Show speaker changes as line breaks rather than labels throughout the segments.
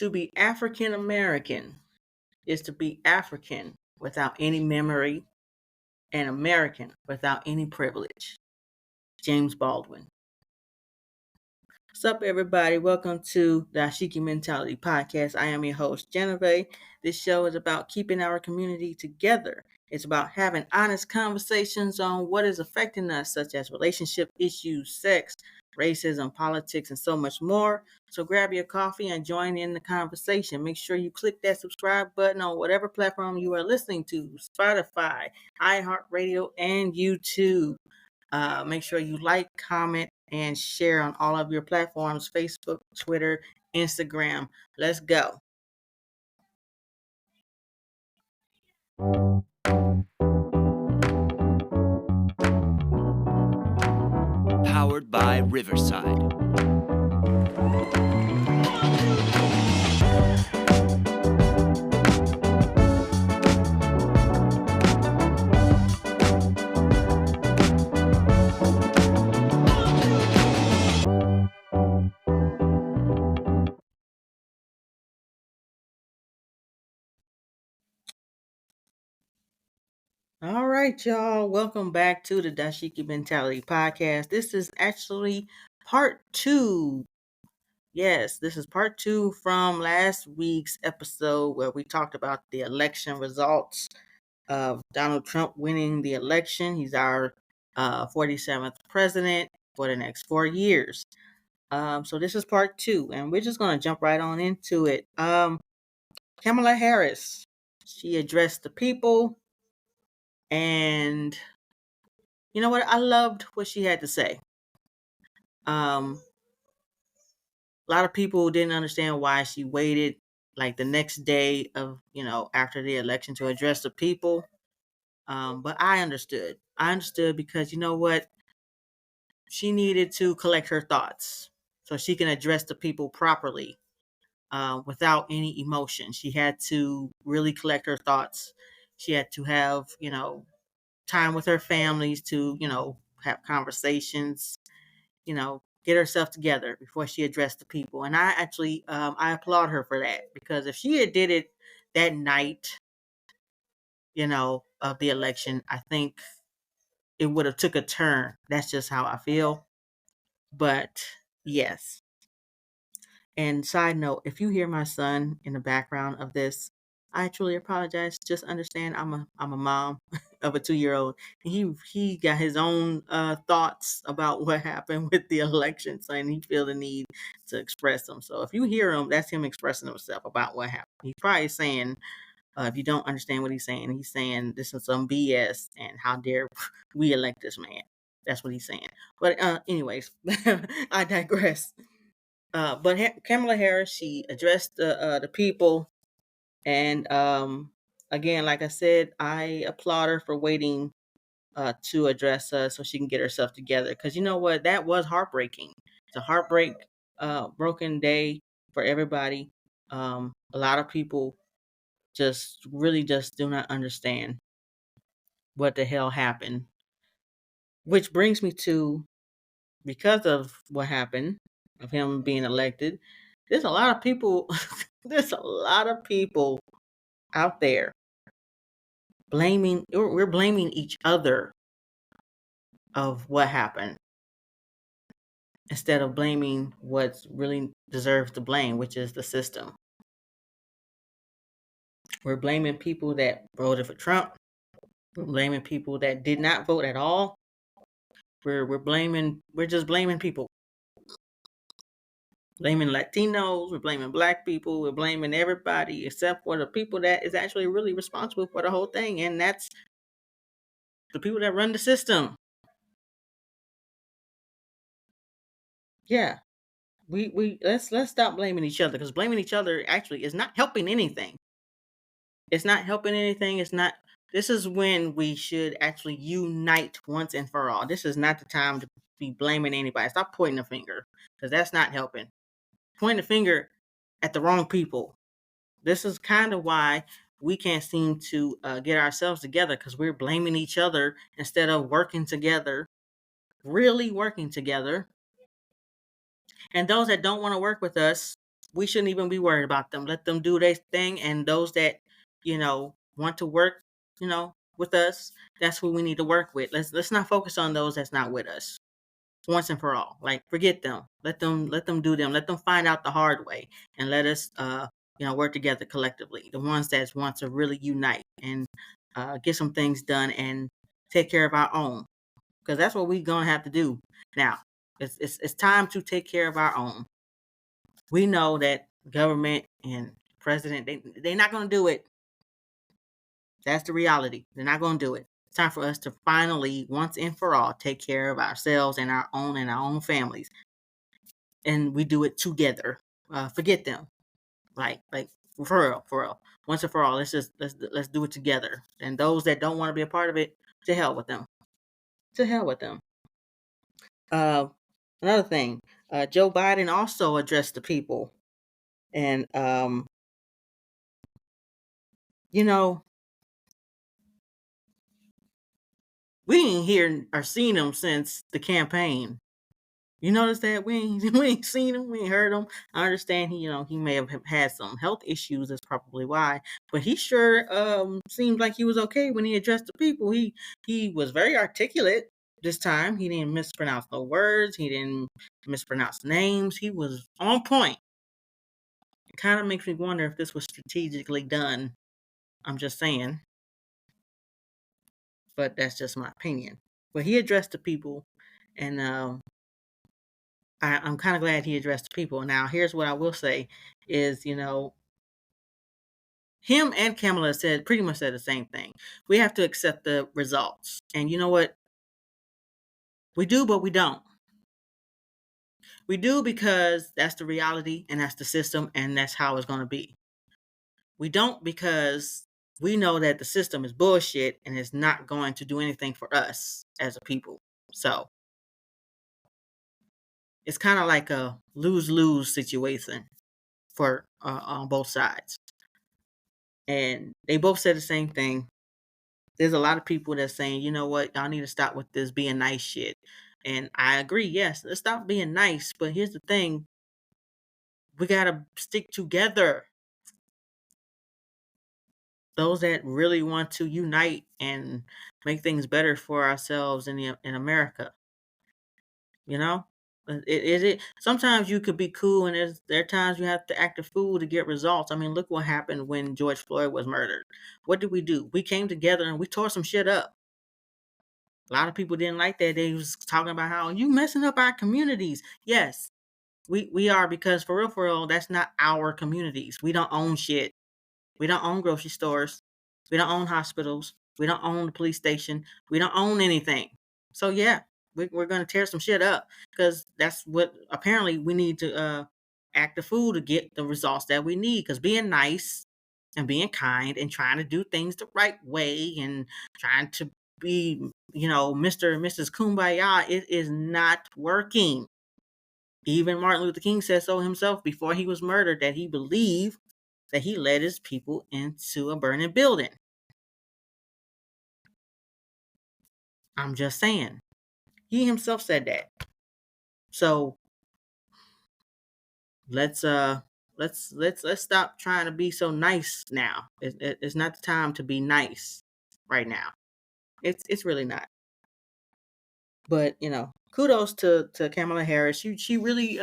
To be African American is to be African without any memory and American without any privilege. James Baldwin. What's up, everybody? Welcome to the Dashiki Mentality Podcast. I am your host, Jenavation. This show is about keeping our community together. It's about having honest conversations on what is affecting us, such as relationship issues, sex, racism, politics, and so much more. So grab your coffee and join in the conversation. Make sure you click that subscribe button on whatever platform you are listening to, Spotify, iHeartRadio, and YouTube. Make sure you like, comment, and share on all of your platforms: Facebook, Twitter, Instagram. Let's go.
Powered by Riverside.
All right, y'all. Welcome back to the Dashiki Mentality Podcast. This is actually part 2. Yes, this is part 2 from last week's episode where we talked about the election results of Donald Trump winning the election. He's our 47th president for the next 4 years. So this is part 2, and we're just going to jump right on into it. Kamala Harris, she addressed the people, and you know what? I loved what she had to say. A lot of people didn't understand why she waited like the next day of, after the election to address the people. But I understood. I understood because you know what? She needed to collect her thoughts so she can address the people properly without any emotion. She had to really collect her thoughts. She had to have, time with her families to, have conversations, get herself together before she addressed the people. And I actually, I applaud her for that, because if she had did it that night, of the election, I think it would have took a turn. That's just how I feel. But yes. And side note, if you hear my son in the background of this, I truly apologize. Just understand I'm a mom of a 2-year-old. And he got his own thoughts about what happened with the election, so, and he feel the need to express them. So if you hear him, that's him expressing himself about what happened. He's probably saying, if you don't understand what he's saying this is some BS and how dare we elect this man. That's what he's saying. But anyways, I digress. But Kamala Harris, she addressed the people, and again, like I said, I applaud her for waiting to address us so she can get herself together. Because you know what, that was heartbreaking. It's a broken day for everybody. A lot of people just really just do not understand what the hell happened. Which brings me to, because of what happened, of him being elected, there's a lot of people out there we're blaming each other of what happened, instead of blaming what really deserves the blame, which is the system. We're blaming people that voted for Trump. We're blaming people that did not vote at all. We're just blaming people. Blaming Latinos, we're blaming Black people, we're blaming everybody except for the people that is actually really responsible for the whole thing, and that's the people that run the system. Yeah, we let's stop blaming each other, because blaming each other actually is not helping anything. It's not helping anything. It's not. This is when we should actually unite once and for all. This is not the time to be blaming anybody. Stop pointing the finger, because that's not helping. Point the finger at the wrong people. This is kind of why we can't seem to get ourselves together, because we're blaming each other instead of working together, really working together. And those that don't want to work with us, we shouldn't even be worried about them. Let them do their thing, and those that want to work, with us, that's who we need to work with. Let's not focus on those that's not with us once and for all. Like, forget them. Let them do them. Let them find out the hard way, and let us work together collectively. The ones that want to really unite and get some things done and take care of our own, because that's what we're gonna have to do now. It's time to take care of our own. We know that government and president, they're not gonna do it. That's the reality. They're not gonna do it. It's time for us to finally, once and for all, take care of ourselves and our own families, and we do it together. Forget them. Like for real. Once and for all, let's do it together. And those that don't want to be a part of it, to hell with them. To hell with them. Uh, Another thing, Joe Biden also addressed the people, and you know, we ain't hear or seen him since the campaign. You notice that we ain't we ain't seen him, we ain't heard him. I understand he may have had some health issues. That's probably why, but he sure seemed like he was okay when he addressed the people. He was very articulate this time. He didn't mispronounce no words. He didn't mispronounce names. He was on point. It kind of makes me wonder if this was strategically done. I'm just saying, but that's just my opinion. But he addressed the people, and I'm kind of glad he addressed the people. Now, here's what I will say is, him and Kamala pretty much said the same thing. We have to accept the results. And you know what? We do, but we don't. We do because that's the reality and that's the system and that's how it's going to be. We don't because we know that the system is bullshit and it's not going to do anything for us as a people. So it's kind of like a lose-lose situation for on both sides. And they both said the same thing. There's a lot of people that's saying, you know what, y'all need to stop with this being nice shit. And I agree, yes, let's stop being nice. But here's the thing, we gotta stick together. Those that really want to unite and make things better for ourselves in America, you know? It sometimes you could be cool, and there are times you have to act a fool to get results. I mean, look what happened when George Floyd was murdered. What did we do? We came together and we tore some shit up. A lot of people didn't like that. They was talking about how you messing up our communities. Yes, we are, because for real, that's not our communities. We don't own shit. We don't own grocery stores. We don't own hospitals. We don't own the police station. We don't own anything. So yeah, we're gonna tear some shit up because that's what apparently we need to act the fool to get the results that we need. Because being nice and being kind and trying to do things the right way and trying to be, Mr. and Mrs. Kumbaya, it is not working. Even Martin Luther King said so himself before he was murdered, that he believed that he led his people into a burning building. I'm just saying. He himself said that. So let's stop trying to be so nice now. It's not the time to be nice right now. It's really not. But kudos to Kamala Harris. She really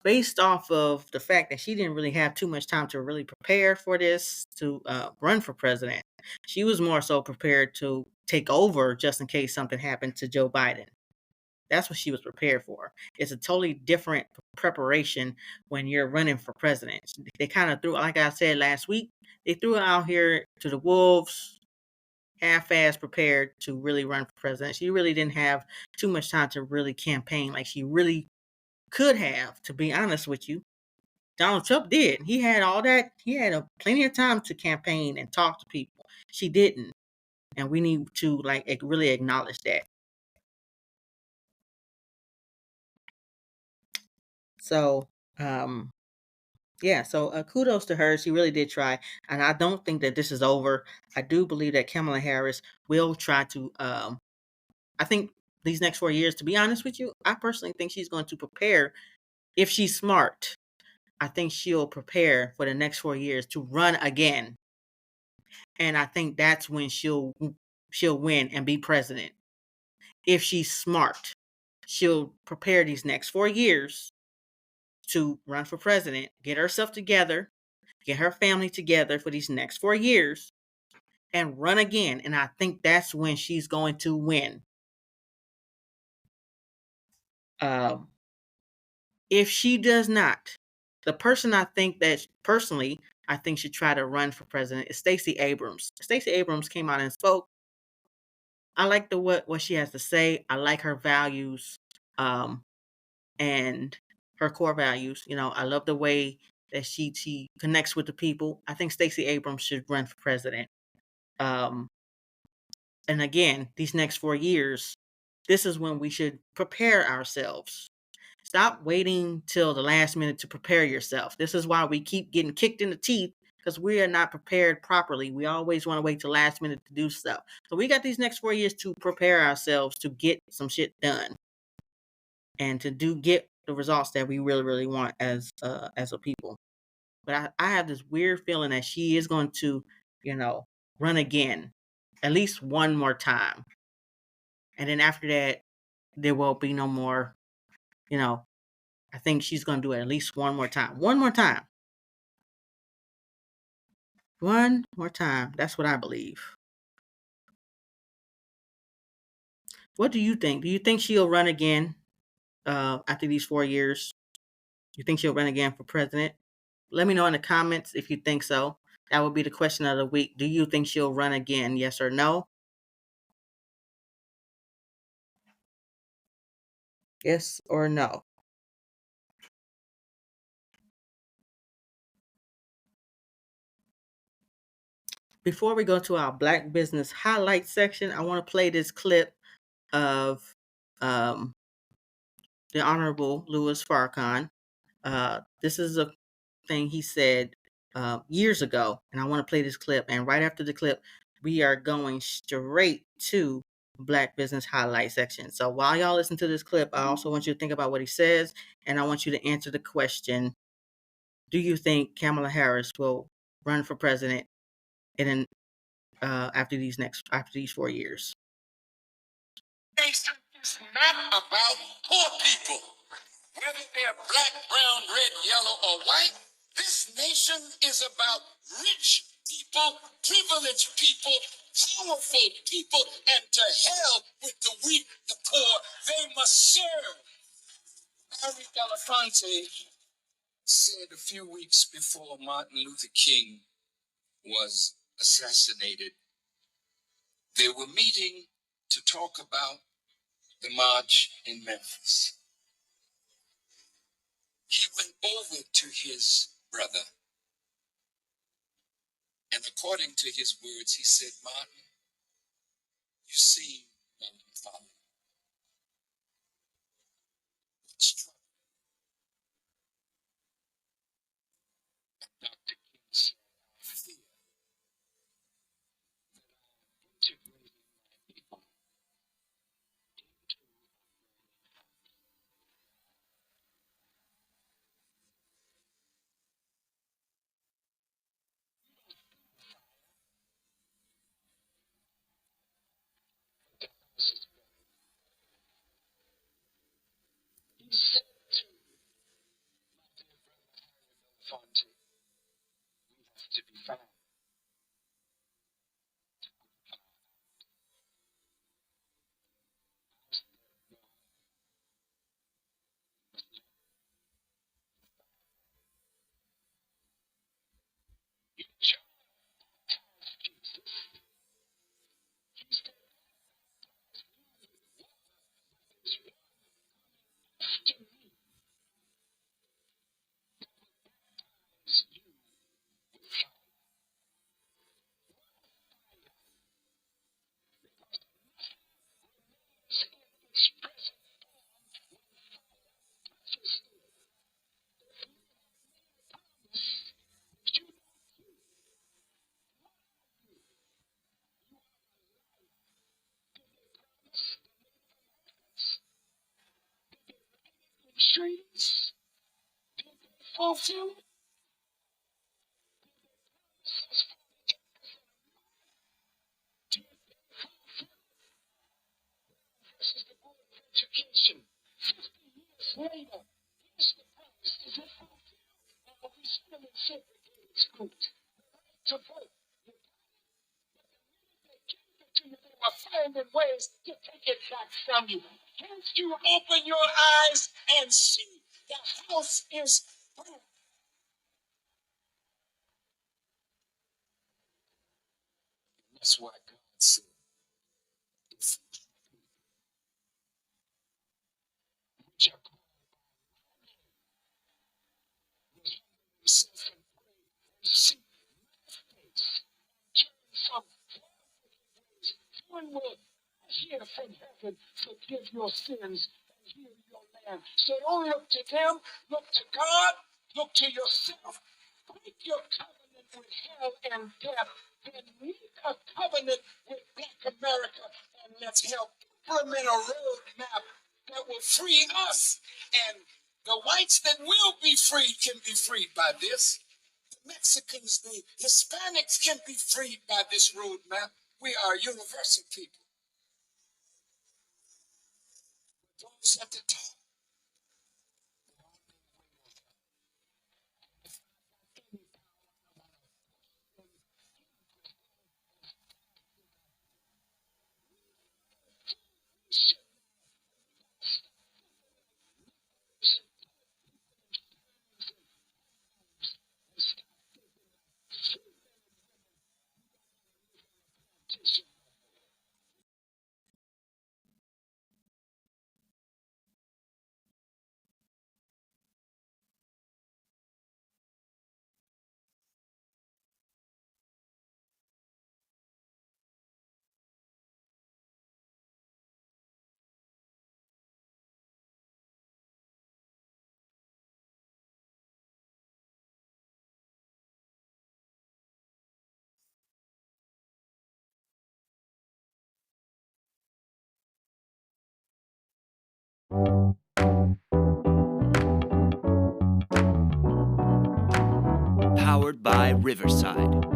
based off of the fact that she didn't really have too much time to really prepare for this to run for president. She was more so prepared to take over just in case something happened to Joe Biden. That's what she was prepared for. It's a totally different preparation when you're running for president. They kind of threw, like I said last week, they threw it out here to the wolves, half-ass prepared to really run for president. She really didn't have too much time to really campaign like she really could have, to be honest with you. Donald Trump did. He had all that. He had plenty of time to campaign and talk to people. She didn't. And we need to really acknowledge that. So, yeah, so kudos to her. She really did try. And I don't think that this is over. I do believe that Kamala Harris will try to, I think these next 4 years, to be honest with you, I personally think she's going to prepare if she's smart. I think she'll prepare for the next 4 years to run again. And I think that's when she'll win and be president. If she's smart, she'll prepare these next 4 years to run for president, get herself together, get her family together for these next 4 years, and run again. And I think that's when she's going to win. Um, if she does not, the person I think that personally I think should try to run for president is Stacey Abrams. Stacey Abrams came out and spoke. I like what she has to say. I like her values, and her core values. I love the way that she connects with the people. I think Stacey Abrams should run for president. Um, and again, these next 4 years, this is when we should prepare ourselves. Stop waiting till the last minute to prepare yourself. This is why we keep getting kicked in the teeth, because we are not prepared properly. We always want to wait till last minute to do stuff. So we got these next 4 years to prepare ourselves to get some shit done and to get the results that we really, really want as a people. But I have this weird feeling that she is going to, run again, at least one more time. And then after that, there will be no more, I think she's going to do it at least one more time. One more time. One more time. That's what I believe. What do you think? Do you think she'll run again after these 4 years? You think she'll run again for president? Let me know in the comments if you think so. That would be the question of the week. Do you think she'll run again? Yes or no? Yes or no? Before we go to our Black Business Highlight section, I want to play this clip of um, the Honorable Louis Farrakhan. This is a thing he said years ago, and I want to play this clip. And right after the clip, we are going straight to Black Business Highlight section. So while y'all listen to this clip, I also want you to think about what he says, and I want you to answer the question: do you think Kamala Harris will run for president in after these 4 years?
Nation is not about poor people, whether they're black, brown, red, yellow, or white. This nation is about rich people, privileged people, powerful people, and to hell with the weak, the poor. They must serve. Harry Belafonte said a few weeks before Martin Luther King was assassinated, they were meeting to talk about the march in Memphis. He went over to his brother, and according to his words, he said, Martin, you seem melancholy. Dr. King said, I fear integrating my people into the house is burning. He said to my dear brother Harry Belafonte, we have to be found. You charge Jesus. He said, there's one after me fulfill it? This is the Board of Education. 50 years later, here's the promise. Is it fulfilled? Or are we still in segregated schools? To vote. They gave it to you. They were finding ways to take it back from you. Can't you open your eyes and see the house is broken? That's why God said, if you yourself and pray and seek my face, turn from one will hear from heaven, forgive your sins, and heal your land. So don't look to them, look to God, look to yourself. Break your covenant with hell and death, then make a covenant with Black America, and let's help implement a roadmap that will free us. And the whites that will be freed can be freed by this. The Mexicans, the Hispanics can be freed by this roadmap. We are universal people. Those at the top,
Powered by Riverside.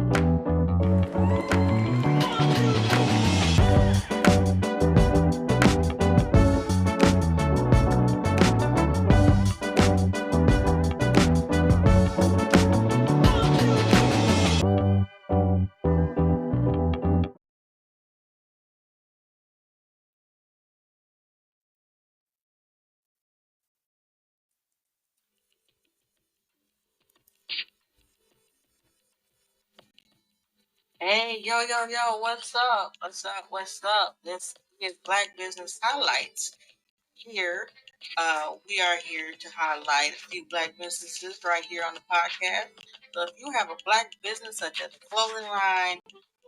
Hey, yo, what's up? What's up? This is Black Business Highlights. Here, we are here to highlight a few black businesses right here on the podcast. So if you have a black business such as a clothing line,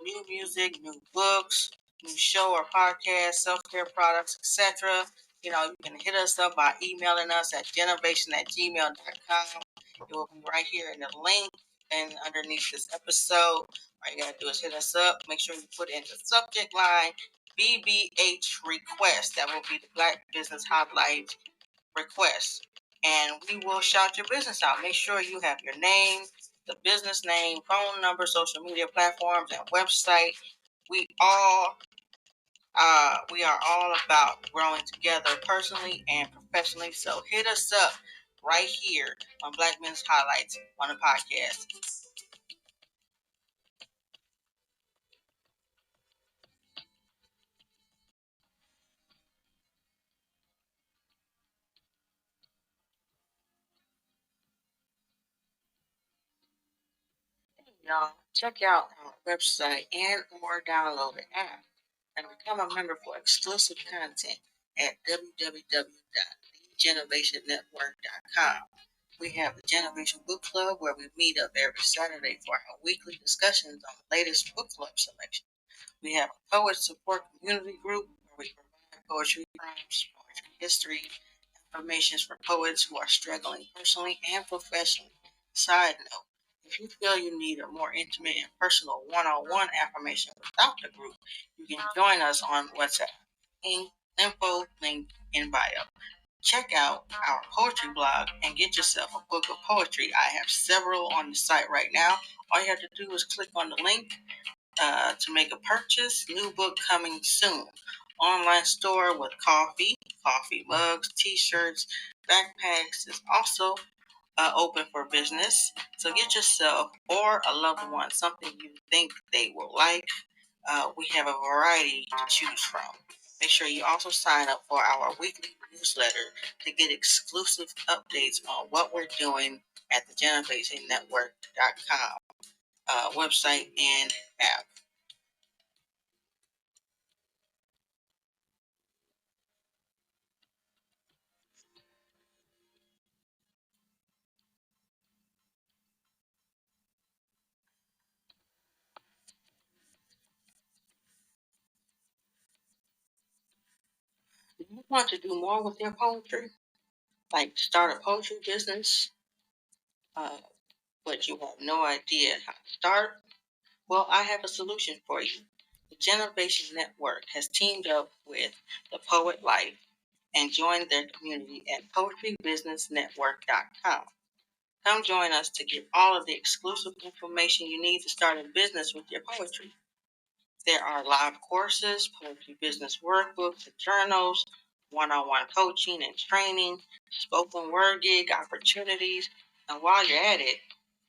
new music, new books, new show or podcast, self-care products, etc., you can hit us up by emailing us at jenavation@gmail.com. It will be right here in the link and underneath this episode. All you gotta do is hit us up. Make sure you put in the subject line BBH request. That will be the Black Business Hotline request. And we will shout your business out. Make sure you have your name, the business name, phone number, social media platforms, and website. We all we are all about growing together personally and professionally. So hit us up right here on Black Men's Highlights on the podcast. Y'all check out our website and or download the app and become a member for exclusive content at www.thejenovationnetwork.com. We have the Jenavation Book Club where we meet up every Saturday for our weekly discussions on the latest book club selection. We have a poet support community group where we provide poetry prompts, poetry history, affirmations for poets who are struggling personally and professionally. Side note, if you feel you need a more intimate and personal one-on-one affirmation without the group, you can join us on WhatsApp. Info link in bio. check out our poetry blog and get yourself a book of poetry. I have several on the site right now. All you have to do is click on the link to make a purchase. New book coming soon. Online store with coffee mugs, t-shirts, backpacks is also open for business. So get yourself or a loved one something you think they will like. We have a variety to choose from. Make sure you also sign up for our weekly newsletter to get exclusive updates on what we're doing at the JenavationNetwork.com website and app. Do you want to do more with your poetry? Like start a poetry business, uh, but you have no idea how to start? Well, I have a solution for you. The Jenavation Network has teamed up with the Poet Life and join their community at poetrybusinessnetwork.com. Come join us to get all of the exclusive information you need to start a business with your poetry. There are live courses, poetry business workbooks and journals, one-on-one coaching and training, spoken word gig opportunities, and while you're at it,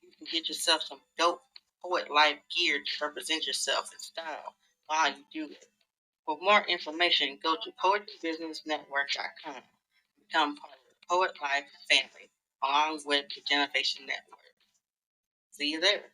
you can get yourself some dope poet life gear to represent yourself in style while you do it. For more information, go to poetrybusinessnetwork.com. Become part of the Poet Life family, along with the Jenavation Network. See you there.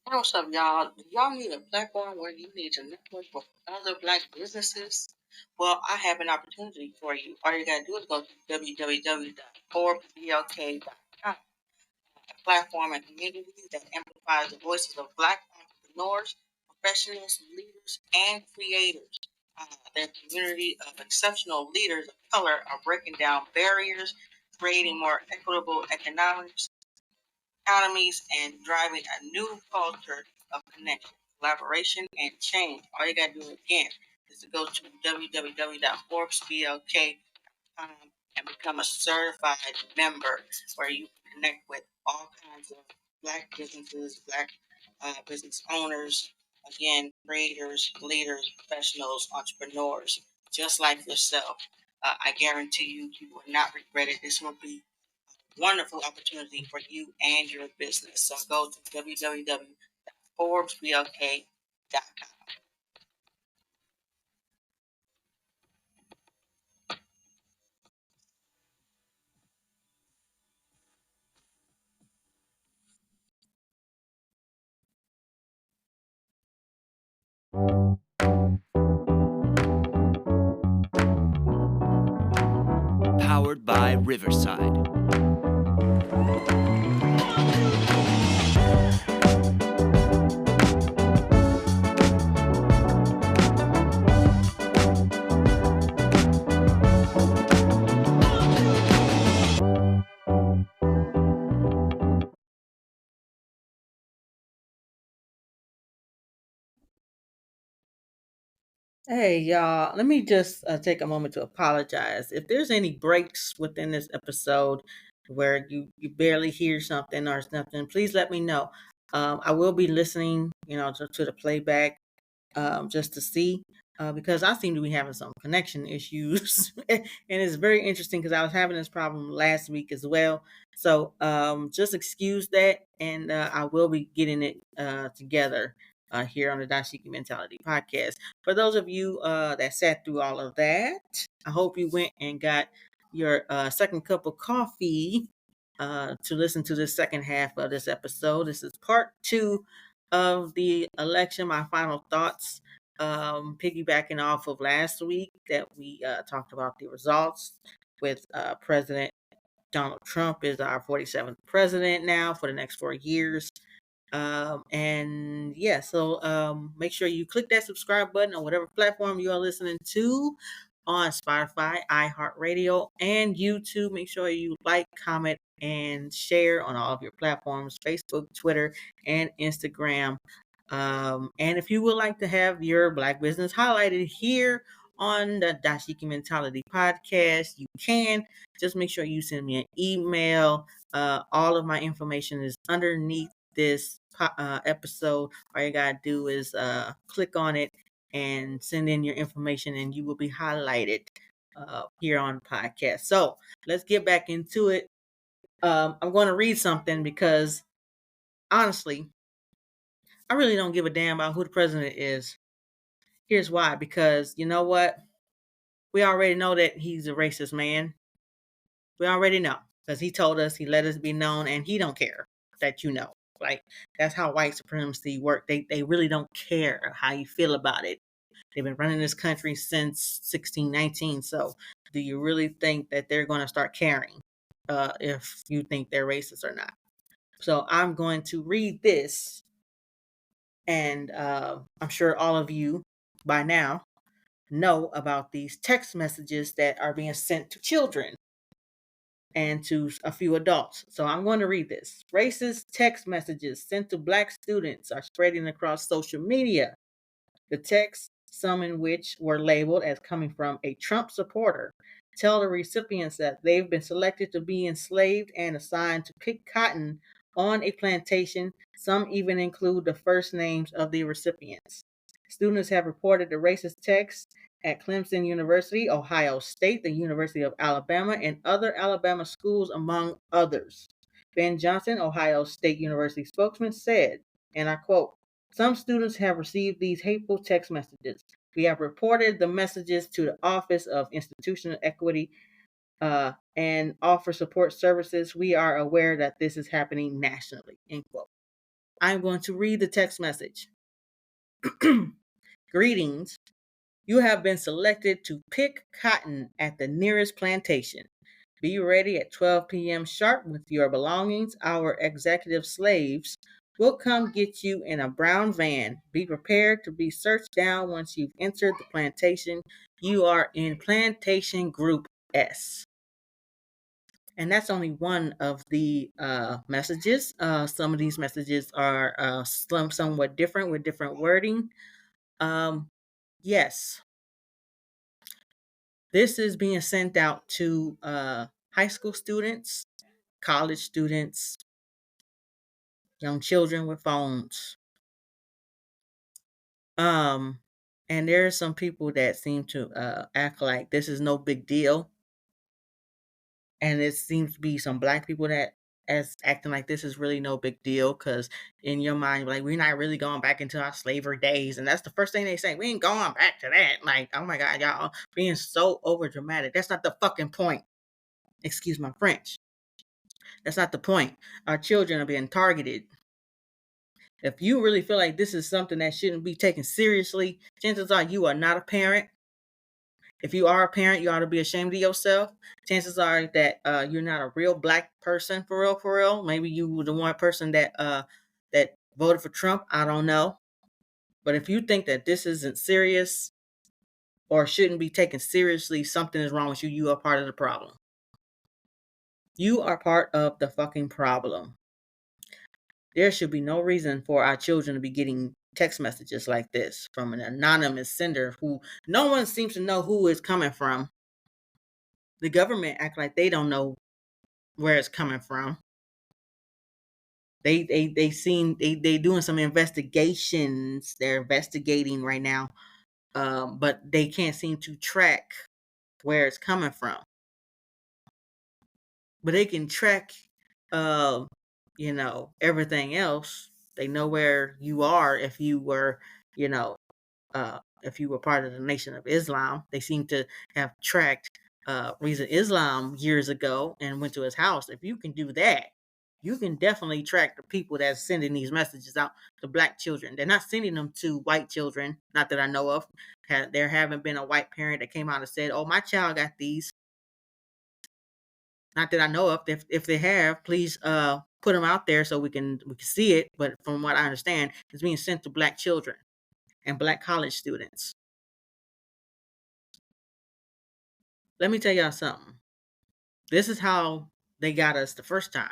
Hey, what's up, y'all? Do y'all need a platform where you need to network with other Black businesses? Well, I have an opportunity for you. All you gotta do is go to www.forbesblk.com, a platform and community that amplifies the voices of Black entrepreneurs, professionals, leaders, and creators. Their community of exceptional leaders of color are breaking down barriers, creating more equitable economies, and driving a new culture of connection, collaboration, and change. All you got to do again is to go to www.forbesblk.com and become a certified member where you can connect with all kinds of Black businesses, Black business owners, again, creators, leaders, professionals, entrepreneurs, just like yourself. I guarantee you, you will not regret it. This will be wonderful opportunity for you and your business. So go to www.forbesblk.com.
Powered by Riverside.
Hey, y'all. Let me just take a moment to apologize. If there's any breaks within this episode where you barely hear something or something, please let me know. I will be listening, to the playback just to see because I seem to be having some connection issues. And it's very interesting because I was having this problem last week as well. So just excuse that, and I will be getting it together here on the Dashiki Mentality podcast. For those of you that sat through all of that, I hope you went and got your second cup of coffee to listen to the second half of this episode. This is part two of the election, my final thoughts, piggybacking off of last week that we talked about the results with President Donald Trump is our 47th president now for the next 4 years. And yeah, so make sure you click that subscribe button on whatever platform you are listening to. on Spotify, iHeartRadio, and YouTube. Make sure you like, comment, and share on all of your platforms: Facebook, Twitter, and Instagram. And if you would like to have your Black business highlighted here on the Dashiki Mentality podcast, you can. Just make sure you send me an email. All of my information is underneath this episode. All you gotta do is click on it and send in your information, and you will be highlighted here on the podcast. So let's get back into it. I'm going to read something because honestly, I really don't give a damn about who the president is. Here's why: because you know what? We already know that he's a racist man. We already know because he told us, he let us be known, and he don't care that you know. Like, that's how white supremacy work. They really don't care how you feel about it. They've been running this country since 1619. So, do you really think that they're going to start caring if you think they're racist or not? So, I'm going to read this, and I'm sure all of you by now know about these text messages that are being sent to children and to a few adults. So I'm going to read this. Racist text messages sent to Black students are spreading across social media. The texts, some in which were labeled as coming from a Trump supporter, tell the recipients that they've been selected to be enslaved and assigned to pick cotton on a plantation. Some even include the first names of the recipients. Students have reported the racist texts at Clemson University, Ohio State, the University of Alabama, and other Alabama schools, among others. Ben Johnson, Ohio State University spokesman, said, and I quote, "Some students have received these hateful text messages. We have reported the messages to the Office of Institutional Equity and offer support services. We are aware that this is happening nationally." End quote. I'm going to read the text message. Greetings. You have been selected to pick cotton at the nearest plantation. Be ready at 12 p.m. sharp with your belongings. Our executive slaves will come get you in a brown van. Be prepared to be searched down once you've entered the plantation. You are in Plantation Group S. And that's only one of the messages. Some of these messages are somewhat different with different wording. Yes, this is being sent out to high school students, college students, young children with phones. And there are some people that seem to act like this is no big deal. And it seems to be some Black people that as acting like this is really no big deal, because in your mind, you're like, we're not really going back into our slavery days. And that's the first thing they say. We ain't going back to that. Like, oh my God, y'all being so over dramatic. That's not the fucking point. Excuse my French. That's not the point. Our children are being targeted. If you really feel like this is something that shouldn't be taken seriously, chances are you are not a parent. If you are a parent, you ought to be ashamed of yourself. Chances are that you're not a real Black person for real, for real. Maybe you were the one person that that voted for Trump. I don't know. But if you think that this isn't serious or shouldn't be taken seriously, something is wrong with you. You are part of the problem. You are part of the fucking problem. There should be no reason for our children to be getting text messages like this from an anonymous sender who no one seems to know who it's coming from. The government act like they don't know where it's coming from. They doing some investigations. They're investigating right now, but they can't seem to track where it's coming from. But they can track, everything else. They know where you are if you were, if you were part of the Nation of Islam. They seem to have tracked Reza Islam years ago and went to his house. If you can do that, you can definitely track the people that's sending these messages out to Black children. They're not sending them to white children, not that I know of. There haven't been a white parent that came out and said, "Oh, my child got these." Not that I know of. If they have, please put them out there so we can see it. But from what I understand, it's being sent to Black children and Black college students. Let me tell y'all something. This is how they got us the first time.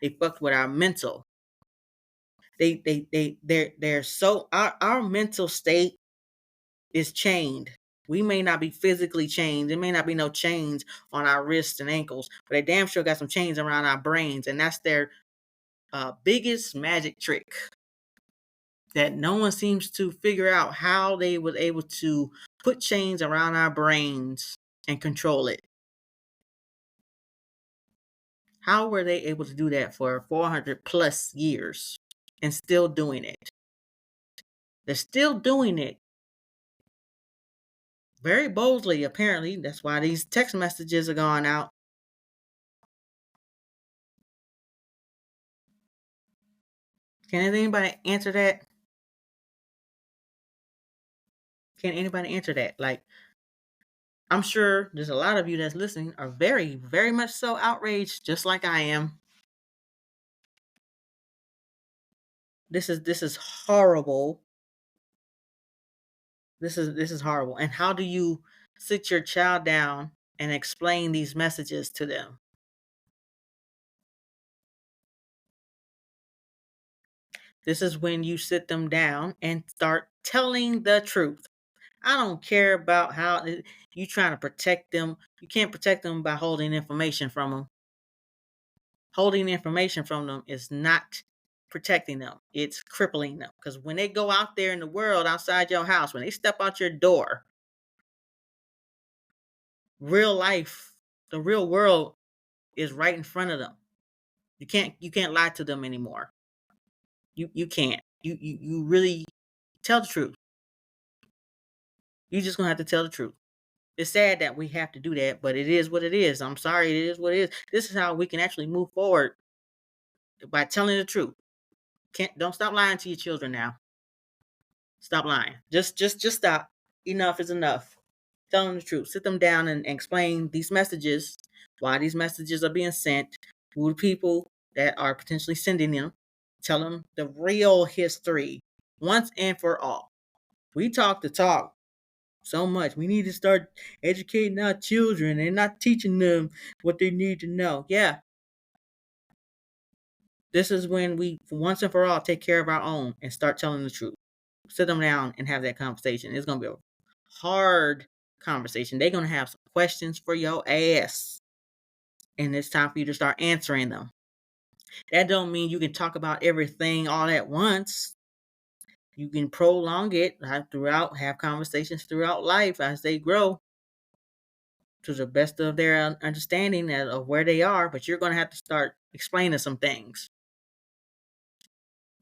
They fucked with our mental. They're so our mental state is chained. We may not be physically chained. There may not be no chains on our wrists and ankles, but they damn sure got some chains around our brains, and that's their biggest magic trick that no one seems to figure out how they was able to put chains around our brains and control it. How were they able to do that for 400 plus years and still doing it? They're still doing it very boldly, apparently. That's why these text messages are going out. Can anybody answer that? Can anybody answer that? Like, I'm sure there's a lot of you that's listening are very, very much so outraged, just like I am. This is horrible. This is horrible. And how do you sit your child down and explain these messages to them? This is when you sit them down and start telling the truth. I don't care about how you trying to protect them. You can't protect them by holding information from them. Holding information from them is not protecting them. It's crippling them. Because when they go out there in the world outside your house, when they step out your door, real life, the real world is right in front of them. You can't lie to them anymore. You can't. You really tell the truth. You just gonna have to tell the truth. It's sad that we have to do that, but it is what it is. I'm sorry, it is what it is. This is how we can actually move forward, by telling the truth. Don't stop lying to your children now. Stop lying. Just stop. Enough is enough. Tell them the truth. Sit them down and explain these messages, why these messages are being sent, who the people that are potentially sending them. Tell them the real history once and for all. We talk the talk so much. We need to start educating our children and not teaching them what they need to know. Yeah. This is when we once and for all take care of our own and start telling the truth. Sit them down and have that conversation. It's gonna be a hard conversation. They're gonna have some questions for your ass. And it's time for you to start answering them. That don't mean you can talk about everything all at once. You can prolong it have conversations throughout life as they grow to the best of their understanding of where they are, but you're going to have to start explaining some things.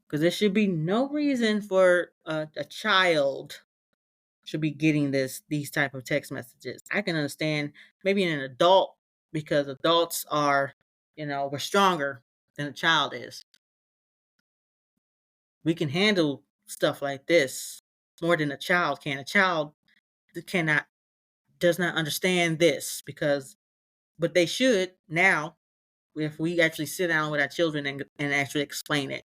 Because there should be no reason for a child should be getting these type of text messages. I can understand maybe an adult, because adults are, we're stronger than a child is. We can handle stuff like this more than a child can. A child does not understand this, but they should now, if we actually sit down with our children and actually explain it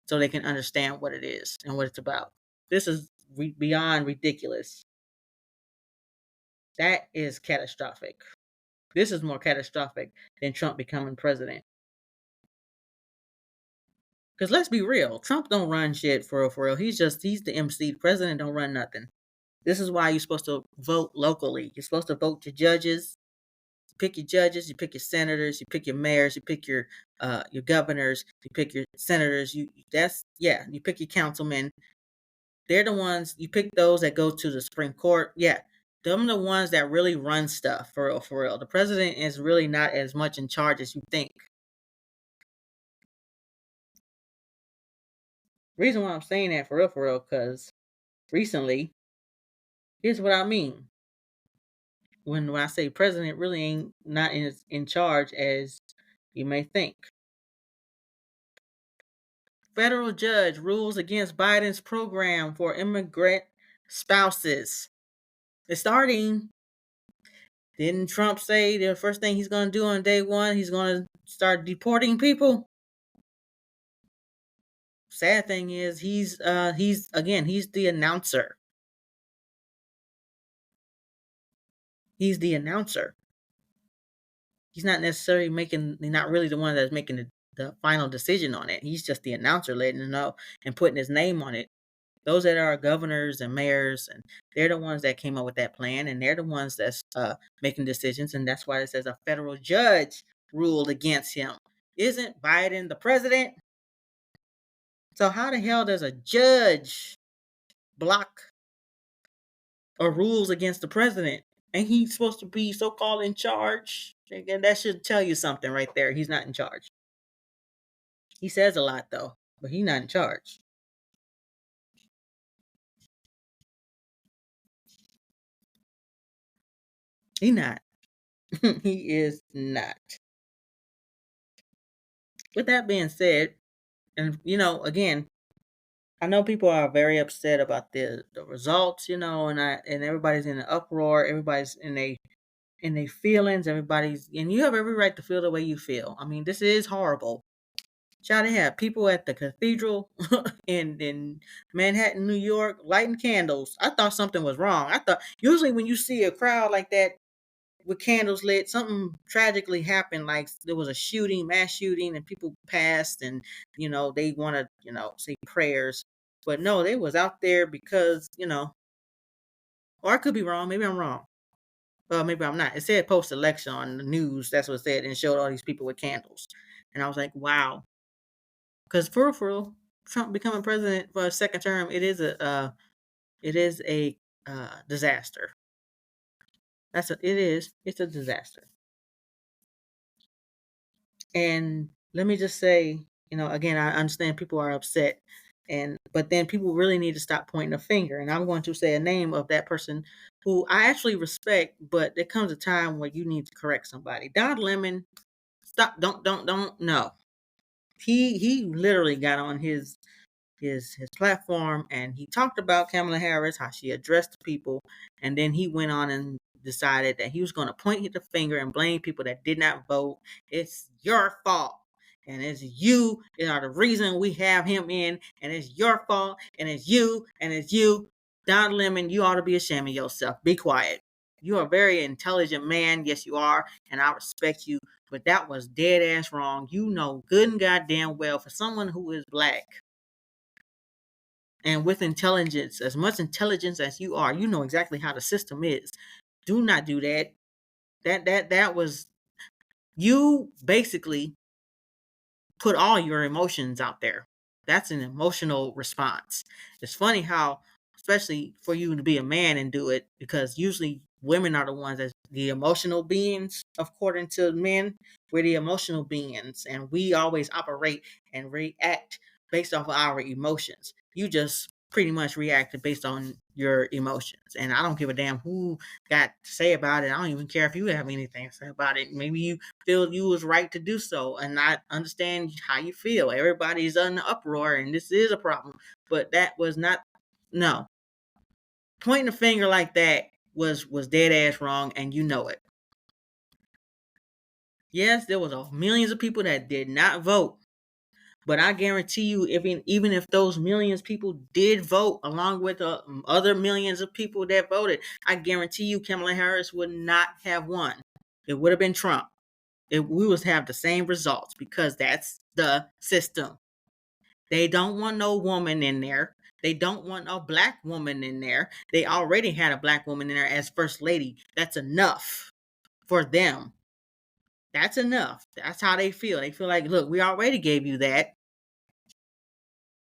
so they can understand what it is and what it's about. This is beyond ridiculous. That is catastrophic. This is more catastrophic than Trump becoming president. Because let's be real, Trump don't run shit for real. He's the MC. The president don't run nothing. This is why you're supposed to vote locally. You're supposed to vote your judges. Pick your judges, you pick your senators, you pick your mayors, you pick your governors, you pick your senators. You pick your councilmen. They're the ones you pick. Those that go to the Supreme Court. Yeah, them the ones that really run stuff for real. For real, the president is really not as much in charge as you think. Reason why I'm saying that for real, because recently, here's what I mean. When I say president really ain't not in charge as you may think. Federal judge rules against Biden's program for immigrant spouses. It's starting. Didn't Trump say the first thing he's going to do on day one, he's going to start deporting people? Sad thing is he's the announcer. He's the announcer. He's not necessarily not really the one that's making the final decision on it. He's just the announcer letting them know and putting his name on it. Those that are governors and mayors, and they're the ones that came up with that plan, and they're the ones that's making decisions, and that's why it says a federal judge ruled against him. Isn't Biden the president? So how the hell does a judge block or rules against the president? And he's supposed to be so-called in charge. And that should tell you something right there. He's not in charge. He says a lot though, but he's not in charge. He's not. He is not. With that being said, and again, I know people are very upset about the results, and everybody's in an uproar, everybody's in their feelings, and you have every right to feel the way you feel. I mean, this is horrible. Child, they have people at the cathedral in Manhattan, New York, lighting candles. I thought something was wrong. I thought usually when you see a crowd like that with candles lit, something tragically happened. Like there was a shooting, mass shooting, and people passed, and they want to say prayers. But no, they was out there because or I could be wrong. Maybe I'm wrong. Well, maybe I'm not. It said post election on the news. That's what it said, and it showed all these people with candles, and I was like, wow. Because for real, Trump becoming president for a second term, it is a disaster. It's a disaster. And let me just say, again, I understand people are upset, but then people really need to stop pointing a finger. And I'm going to say a name of that person who I actually respect, but there comes a time where you need to correct somebody. Don Lemon, stop! Don't. No, he literally got on his platform, and he talked about Kamala Harris, how she addressed the people, and then he went on and decided that he was going to point the finger and blame people that did not vote. It's your fault, and it's you that are the reason we have him in, and it's your fault, and it's you, and it's you. Don Lemon, you ought to be ashamed of yourself. Be quiet. You are a very intelligent man. Yes, you are, and I respect you. But that was dead ass wrong. You know good and goddamn well, for someone who is black and with intelligence, as much intelligence as you are, you know exactly how the system is. Do not do that. That was, you basically put all your emotions out there. That's an emotional response. It's funny how, especially for you to be a man and do it, because usually women are the ones that's the emotional beings, according to men. We're the emotional beings, and we always operate and react based off of our emotions. You just pretty much reacted based on your emotions, and I don't give a damn who got to say about it. I don't even care if you have anything to say about it. Maybe you feel you was right to do so, and I understand how you feel. Everybody's in the uproar, and this is a problem, but that was not, no, pointing a finger like that was dead ass wrong, and you know it. Yes, there was millions of people that did not vote, but I guarantee you, even if those millions of people did vote along with other millions of people that voted, I guarantee you Kamala Harris would not have won. It would have been Trump. We would have the same results, because that's the system. They don't want no woman in there. They don't want no black woman in there. They already had a black woman in there as first lady. That's enough for them. That's enough. That's how they feel. They feel like, look, we already gave you that.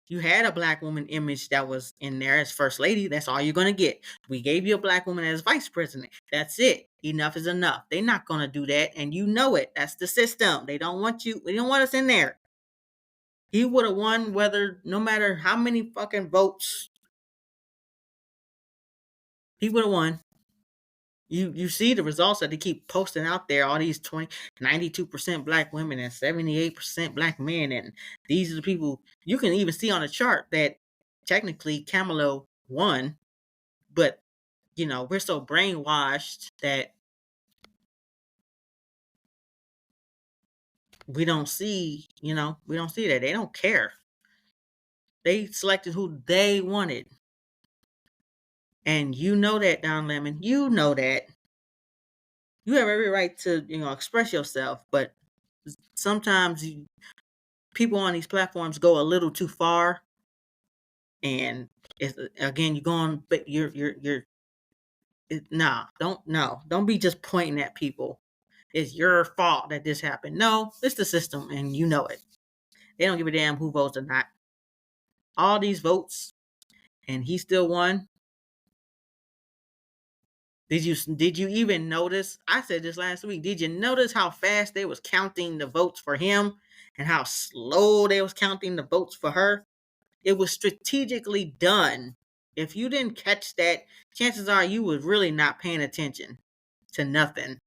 You had a black woman image that was in there as first lady. That's all you're going to get. We gave you a black woman as vice president. That's it. Enough is enough. They're not going to do that. And you know it. That's the system. They don't want you. They don't want us in there. He would have won no matter how many fucking votes, he would have won. You see the results that they keep posting out there, all these 92% black women and 78% black men, and these are the people you can even see on the chart that technically Kamala won, but we're so brainwashed that we don't see, we don't see that. They don't care. They selected who they wanted. And you know that, Don Lemon. You know that. You have every right to, express yourself, but sometimes people on these platforms go a little too far, and it's, again, you're going, but nah, don't be just pointing at people. It's your fault that this happened. No, it's the system, and you know it. They don't give a damn who votes or not. All these votes, and he still won. Did you even notice? I said this last week. Did you notice how fast they was counting the votes for him and how slow they was counting the votes for her? It was strategically done. If you didn't catch that, chances are you was really not paying attention to nothing.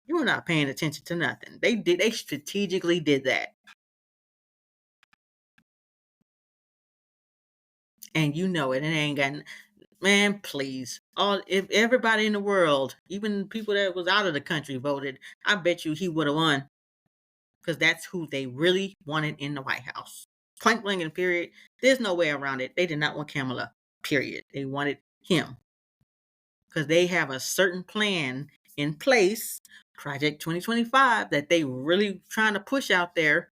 You were not paying attention to nothing. They strategically did that. And you know it. It ain't got, man, please. If everybody in the world, even people that was out of the country voted, I bet you he would have won. Because that's who they really wanted in the White House. Point blank and period. There's no way around it. They did not want Kamala. Period. They wanted him. Because they have a certain plan in place, Project 2025, that they really trying to push out there.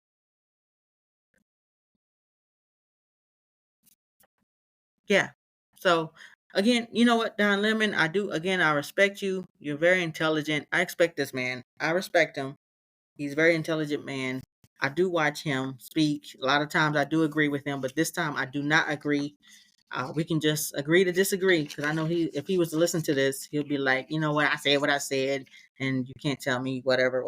Yeah. So again, you know what, Don Lemon, I respect you. You're very intelligent. I expect this man. I respect him. He's a very intelligent man. I do watch him speak. A lot of times I do agree with him, but this time I do not agree. We can just agree to disagree, because I know if he was to listen to this, he'll be like, you know what I said, and you can't tell me whatever.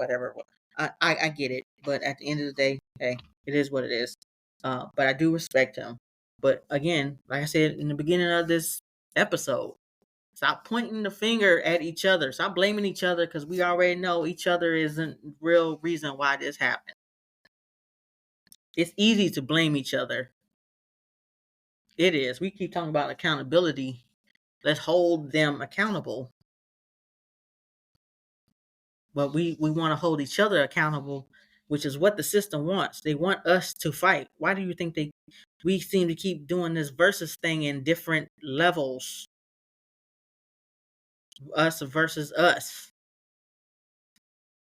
I get it, but at the end of the day, hey, it is what it is. But I do respect him. But again, like I said in the beginning of this episode, stop pointing the finger at each other. Stop blaming each other, because we already know each other isn't real reason why this happened. It's easy to blame each other. It is. We keep talking about accountability. Let's hold them accountable. But we want to hold each other accountable, which is what the system wants. They want us to fight. Why do you think we seem to keep doing this versus thing in different levels? Us versus us.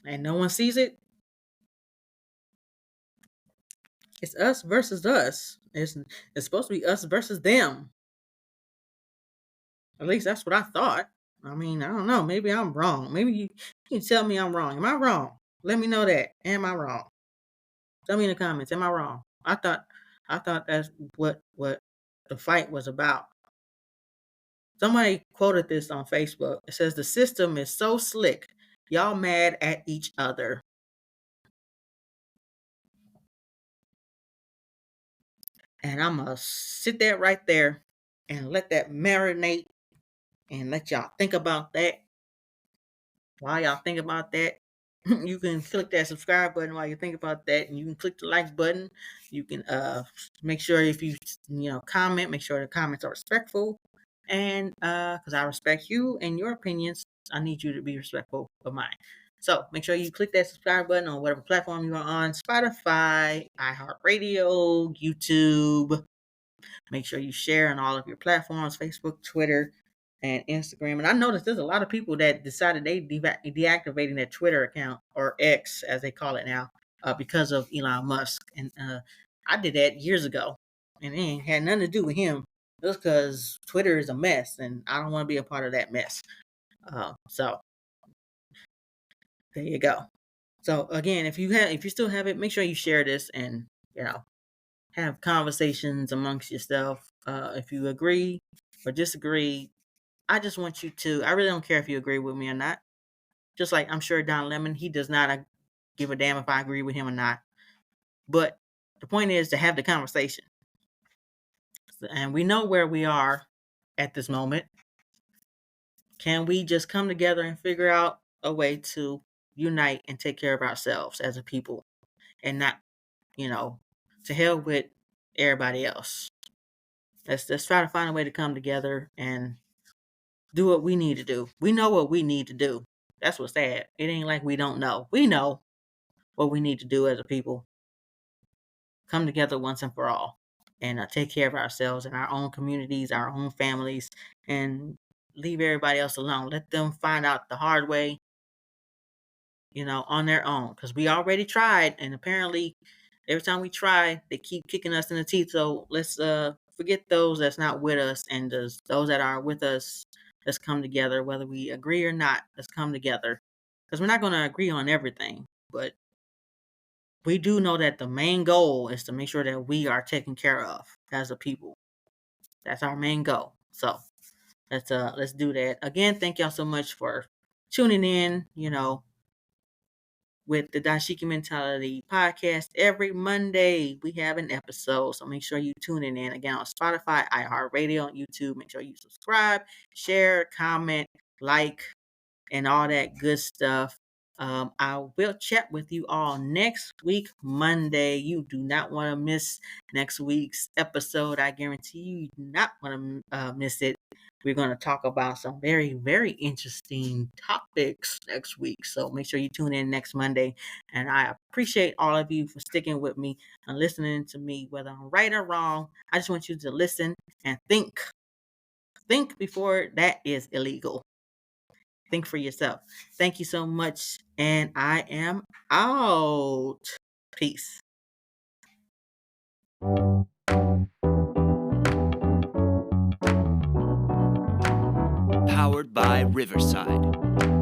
And no one sees it. It's us versus us. It's supposed to be us versus them. At least that's what I thought. I mean, I don't know. Maybe I'm wrong. Maybe you can tell me I'm wrong. Am I wrong? Let me know that. Am I wrong? Tell me in the comments. Am I wrong? I thought that's what the fight was about. Somebody quoted this on Facebook. It says the system is so slick. Y'all mad at each other. And I'm gonna sit there right there and let that marinate and let y'all think about that. While y'all think about that, you can click that subscribe button while you think about that, and you can click the like button. You can make sure if you comment, make sure the comments are respectful, and because I respect you and your opinions, I need you to be respectful of mine. So make sure you click that subscribe button on whatever platform you are on: Spotify, iHeartRadio, YouTube. Make sure you share on all of your platforms: Facebook, Twitter, and Instagram. And I noticed there's a lot of people that decided they deactivating their Twitter account, or X as they call it now, because of Elon Musk. And I did that years ago, and it ain't had nothing to do with him. Just because Twitter is a mess, and I don't want to be a part of that mess. So there you go. So again, if you still have it, make sure you share this and have conversations amongst yourself. If you agree or disagree, I just want you to. I really don't care if you agree with me or not. Just like I'm sure Don Lemon, he does not give a damn if I agree with him or not. But the point is to have the conversation. And we know where we are at this moment. Can we just come together and figure out a way to unite and take care of ourselves as a people, and not, to hell with everybody else. Let's try to find a way to come together and do what we need to do. We know what we need to do. That's what's sad. It ain't like we don't know. We know what we need to do as a people. Come together once and for all, and take care of ourselves and our own communities, our own families, and leave everybody else alone. Let them find out the hard way, on their own, because we already tried, and apparently every time we try, they keep kicking us in the teeth. So let's forget those that's not with us, and those that are with us, let's come together, whether we agree or not. Let's come together, because we're not going to agree on everything, but we do know that the main goal is to make sure that we are taken care of as a people. That's our main goal. So let's do that. Again, thank y'all so much for tuning in, with the Dashiki Mentality podcast. Every Monday we have an episode. So make sure you tune in again on Spotify, iHeartRadio, and YouTube. Make sure you subscribe, share, comment, like, and all that good stuff. I will chat with you all next week, Monday. You do not want to miss next week's episode. I guarantee you do not want to miss it. We're going to talk about some very, very interesting topics next week. So make sure you tune in next Monday. And I appreciate all of you for sticking with me and listening to me, whether I'm right or wrong. I just want you to listen and think. Think before that is illegal. Think for yourself. Thank you so much. And I am out. Peace.
Powered by Riverside.